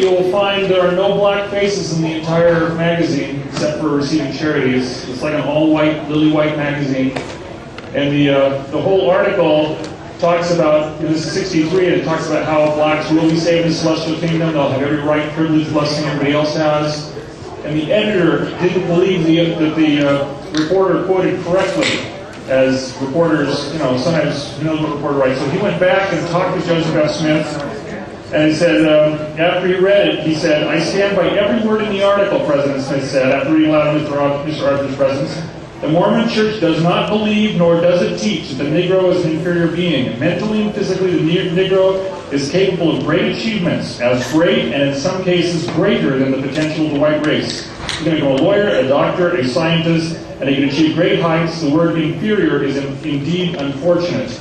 you will find there are no black faces in the entire magazine except for Receiving Charities. It's like an all-white, lily-white magazine. And the whole article talks about, this is 63, and it talks about how blacks will be saved in the celestial kingdom. They'll have every right, privilege, blessing everybody else has. And the editor didn't believe that the reporter quoted correctly, as reporters, sometimes know what a reporter writes. So he went back and talked to Joseph F. Smith, and he said, after he read it, he said, "I stand by every word in the article," President Smith said, after reading aloud in Mr. Arthur's presence. "The Mormon Church does not believe, nor does it teach, that the Negro is an inferior being. Mentally and physically, the Negro is capable of great achievements, as great, and in some cases greater than the potential of the white race. He can become a lawyer, a doctor, a scientist, and he can achieve great heights. The word inferior is indeed unfortunate."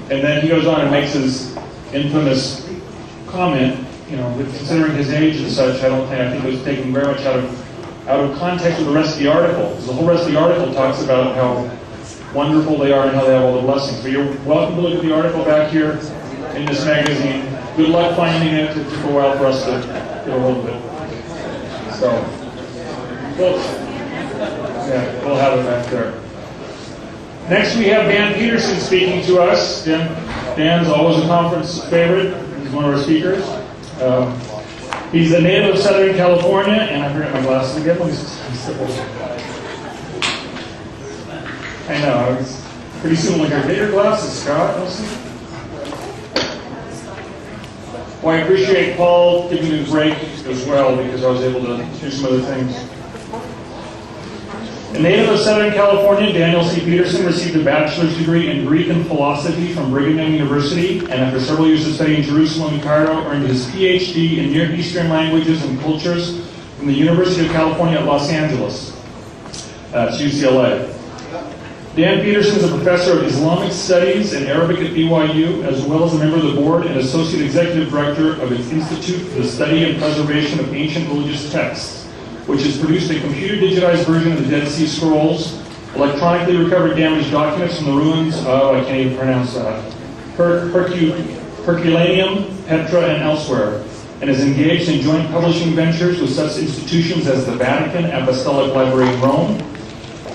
And then he goes on and makes his infamous comment, considering his age and such, I think it was taken very much out of context with the rest of the article. Because the whole rest of the article talks about how wonderful they are and how they have all the blessings. So you're welcome to look at the article back here in this magazine. Good luck finding it. It took a while for us to get a hold of it. So, we'll have it back there. Next we have Dan Peterson speaking to us. Dan's always a conference favorite. He's one of our speakers. He's a native of Southern California, and I forgot my glasses again. I know. Pretty soon, get your glasses, Scott. Well, I appreciate Paul giving me a break as well, because I was able to do some other things. A native of Southern California, Daniel C. Peterson received a bachelor's degree in Greek and philosophy from Brigham Young University, and after several years of studying in Jerusalem and Cairo, earned his PhD in Near Eastern Languages and Cultures from the University of California at Los Angeles. That's UCLA. Dan Peterson is a professor of Islamic Studies and Arabic at BYU, as well as a member of the board and associate executive director of its Institute for the Study and Preservation of Ancient Religious Texts, which has produced a computer-digitized version of the Dead Sea Scrolls, electronically recovered damaged documents from the ruins of, I can't even pronounce that, Herculaneum, Petra, and elsewhere, and is engaged in joint publishing ventures with such institutions as the Vatican Apostolic Library in Rome.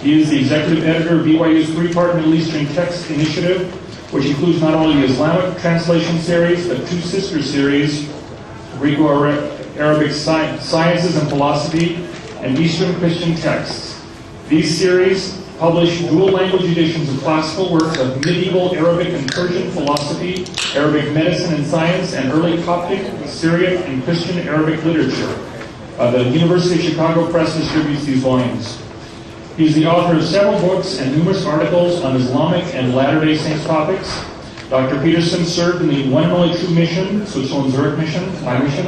He is the executive editor of BYU's three-part Middle Eastern Text Initiative, which includes not only the Islamic translation series, but two sister series, Greco-Arabic Sciences and Philosophy, and Eastern Christian Texts. These series publish dual-language editions of classical works of medieval Arabic and Persian philosophy, Arabic medicine and science, and early Coptic, Syriac, and Christian Arabic literature. The University of Chicago Press distributes these volumes. He is the author of several books and numerous articles on Islamic and Latter-day Saints topics. Dr. Peterson served in the One and Only True Mission, Switzerland Zurich mission, my mission,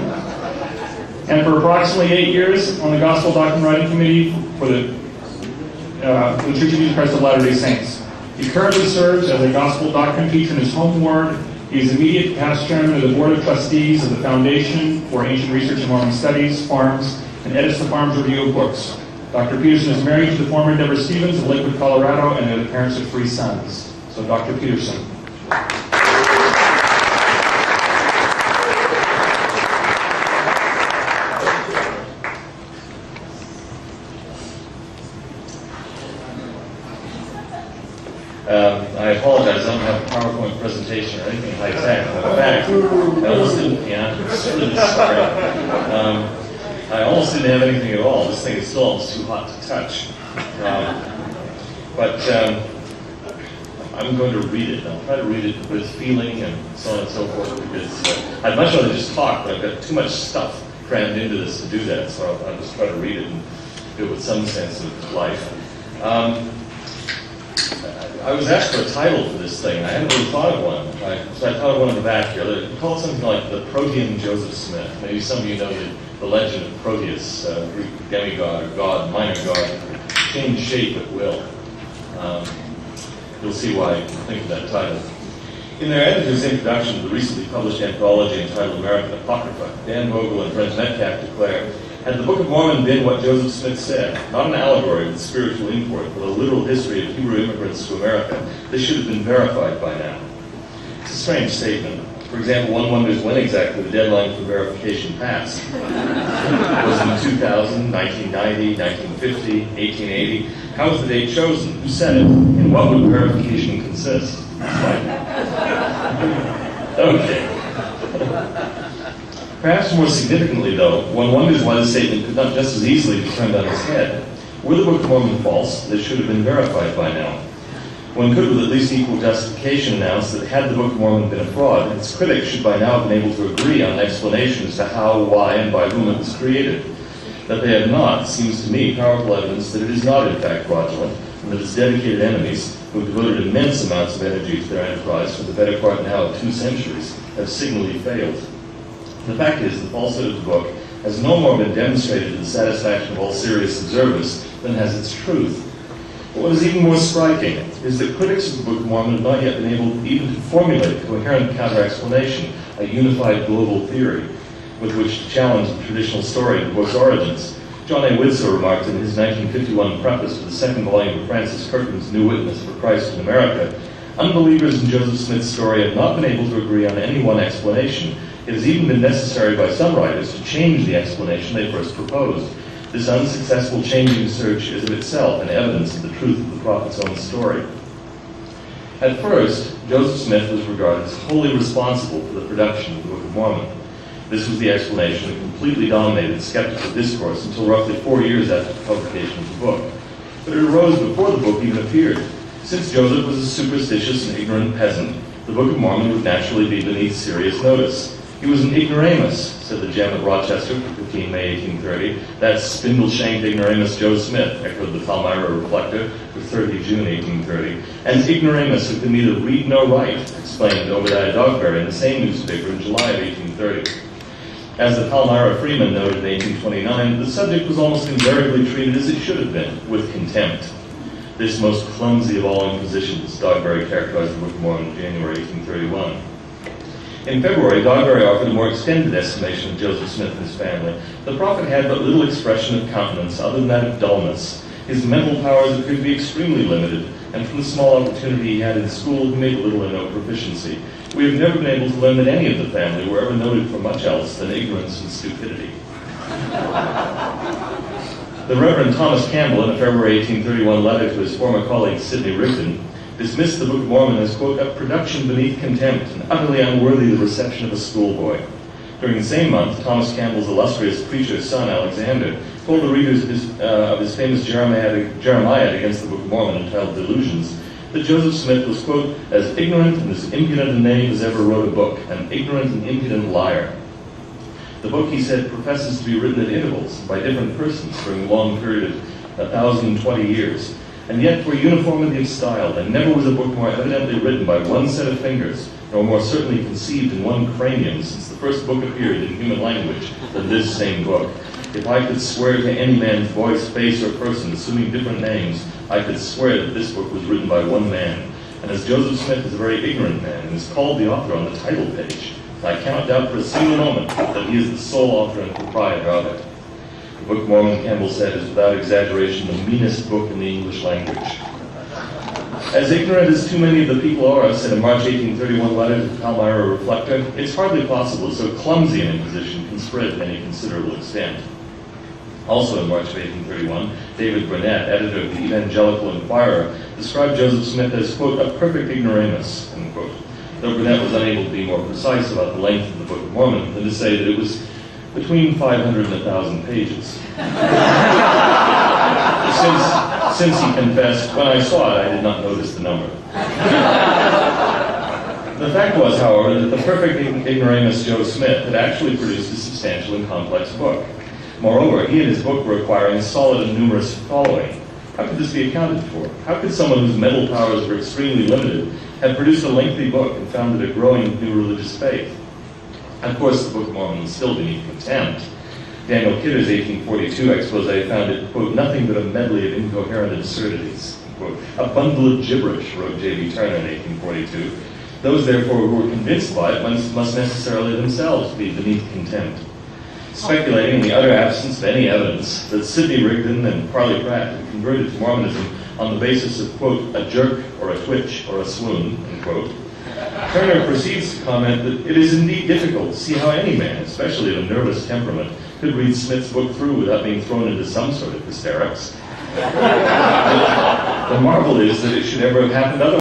and for approximately 8 years on the Gospel Doctrine Writing Committee for the Church of Jesus Christ of Latter-day Saints. He currently serves as a Gospel Doctrine teacher in his home ward. He is immediate past chairman of the Board of Trustees of the Foundation for Ancient Research and Mormon Studies, Farms, and edits the Farms Review of Books. Dr. Peterson is married to the former Deborah Stevens of Lakewood, Colorado, and they're the parents of 3 sons. So, Dr. Peterson. I apologize, I don't have a PowerPoint presentation or anything high-tech. In fact, I almost didn't, I'm really sorry. I almost didn't have anything at all. This thing is still almost too hot to touch. But I'm going to read it. I'll try to read it with feeling and so on and so forth, because I'd much rather just talk, but I've got too much stuff crammed into this to do that, so I'll just try to read it and do it with some sense of life. I was asked for a title for this thing, and I hadn't really thought of one. So I thought of one in the back here. They call it something like the Protean Joseph Smith. Maybe some of you know the legend of Proteus, Greek demigod or god, minor god, change shape at will. You'll see why I think of that title. In their editor's introduction to the recently published anthology entitled American Apocrypha, Dan Vogel and Brent Metcalf declare, had the Book of Mormon been what Joseph Smith said, not an allegory with spiritual import, but a literal history of Hebrew immigrants to America, this should have been verified by now. It's a strange statement. For example, one wonders when exactly the deadline for verification passed. Was it 2000, 1990, 1950, 1880? How was the date chosen? Who said it? And what would verification consist? Okay. Perhaps more significantly, though, one wonders why the statement could not just as easily be turned on its head. Were the Book of Mormon false, they should have been verified by now. One could, with at least equal justification, announce that had the Book of Mormon been a fraud, its critics should by now have been able to agree on an explanation as to how, why, and by whom it was created. That they have not seems to me powerful evidence that it is not in fact fraudulent, and that its dedicated enemies, who have devoted immense amounts of energy to their enterprise for the better part now of 2 centuries, have signally failed. The fact is, the falsehood of the book has no more been demonstrated to the satisfaction of all serious observers than has its truth. But what is even more striking is that critics of the Book of Mormon have not yet been able even to formulate a coherent counter-explanation, a unified global theory, with which to challenge the traditional story of the book's origins. John A. Widtsoe remarked in his 1951 preface to the second volume of Francis Kirkman's New Witness for Christ in America, "Unbelievers in Joseph Smith's story have not been able to agree on any one explanation. It has even been necessary by some writers to change the explanation they first proposed. This unsuccessful changing search is of itself an evidence of the truth of the prophet's own story." At first, Joseph Smith was regarded as wholly responsible for the production of the Book of Mormon. This was the explanation that completely dominated skeptical discourse until roughly 4 years after the publication of the book. But it arose before the book even appeared. Since Joseph was a superstitious and ignorant peasant, the Book of Mormon would naturally be beneath serious notice. He was an ignoramus, said the gem of Rochester for 15 May 1830. That spindle-shanked ignoramus Joe Smith, echoed the Palmyra Reflector for 30 June 1830. An ignoramus who could neither read nor write, explained Obadiah Dogberry in the same newspaper in July of 1830. As the Palmyra Freeman noted in 1829, the subject was almost invariably treated as it should have been, with contempt. This most clumsy of all impositions, Dogberry characterized the Book of Mormon in January 1831. In February, Dogberry offered a more extended estimation of Joseph Smith and his family. The prophet had but little expression of countenance other than that of dullness. His mental powers appeared to be extremely limited, and from the small opportunity he had in school, he made little or no proficiency. We have never been able to learn that any of the family were ever noted for much else than ignorance and stupidity. The Reverend Thomas Campbell, in a February 1831 letter to his former colleague Sidney Rigdon, dismissed the Book of Mormon as, quote, a production beneath contempt and utterly unworthy the reception of a schoolboy. During the same month, Thomas Campbell's illustrious preacher's son, Alexander, told the readers of his famous Jeremiah against the Book of Mormon entitled Delusions, that Joseph Smith was, quote, as ignorant and as impudent a knave as ever wrote a book, an ignorant and impudent liar. The book, he said, professes to be written at intervals by different persons during a long period of 1,020 years. And yet, for uniformity of style, there never was a book more evidently written by one set of fingers, nor more certainly conceived in one cranium since the first book appeared in human language than this same book. If I could swear to any man's voice, face, or person, assuming different names, I could swear that this book was written by one man. And as Joseph Smith is a very ignorant man and is called the author on the title page, I cannot doubt for a single moment that he is the sole author and proprietor of it. The Book of Mormon, Campbell said, is without exaggeration the meanest book in the English language. As ignorant as too many of the people are, said a March 1831 letter to the Palmyra Reflector, it's hardly possible that so clumsy an imposition can spread to any considerable extent. Also in March of 1831, David Burnett, editor of the Evangelical Inquirer, described Joseph Smith as, quote, a perfect ignoramus, unquote, though Burnett was unable to be more precise about the length of the Book of Mormon than to say that it was between 500 and 1,000 pages. Since he confessed, when I saw it, I did not notice the number. The fact was, however, that the perfect ignoramus Joe Smith had actually produced a substantial and complex book. Moreover, he and his book were acquiring a solid and numerous following. How could this be accounted for? How could someone whose mental powers were extremely limited have produced a lengthy book and founded a growing new religious faith? Of course, the Book of Mormon was still beneath contempt. Daniel Kidder's 1842 expose found it, quote, nothing but a medley of incoherent absurdities, quote, a bundle of gibberish, wrote J.B. Turner in 1842. Those, therefore, who were convinced by it must necessarily themselves be beneath contempt. Speculating in the utter absence of any evidence that Sidney Rigdon and Parley Pratt had converted to Mormonism on the basis of, quote, a jerk or a twitch or a swoon, unquote, Turner proceeds to comment that it is indeed difficult to see how any man, especially of a nervous temperament, could read Smith's book through without being thrown into some sort of hysterics. The marvel is that it should ever have happened otherwise.